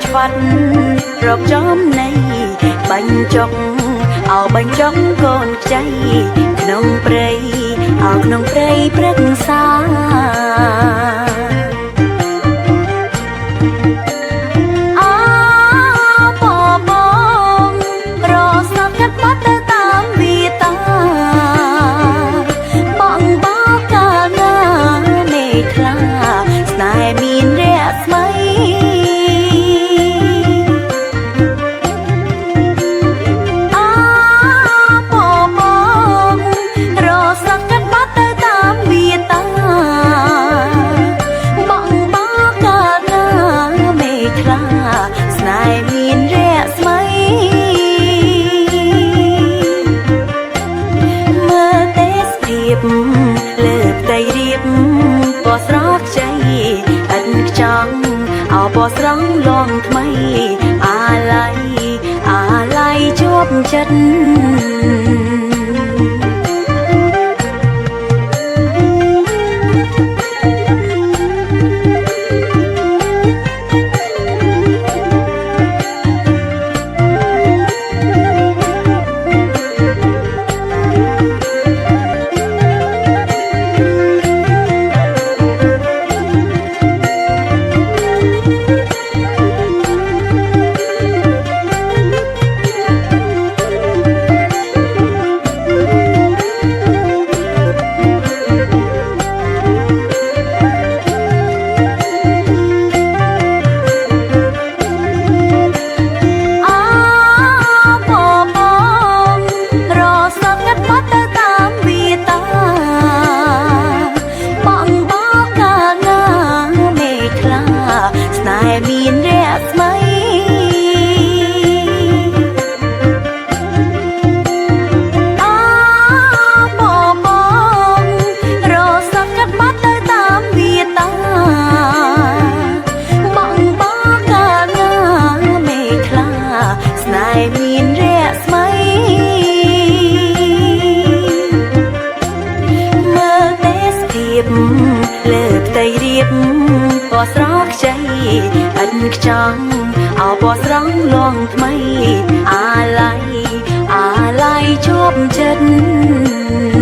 ឆ្វាត់រកចំណៃបាញ់ចុកអោបាញ់ចុកកូនខ្ចីក្នុងព្រៃអោក្នុងព្រៃព្រឹក្សាលើផ្ទៃរៀបពណ៌ស្រស់ใจអិនខ្ចង់អោពណ៌ស្រស់លងថ្មីអាឡ័យជាប់ចិត្តមានរយៈស្មៃបងរសកាត់បាត់ទៅតាមវាតាបងកាលណាមេខ្លាស្នេហ៍មានរយៈស្មៃមើលទេសភាពលើផ្ទៃរៀបពណ៌ស្រស់ខ្ចីអិនខ្ចង់អោពណ៌ស្រស់លងថ្មីអាឡ័យជាប់ចិត្ត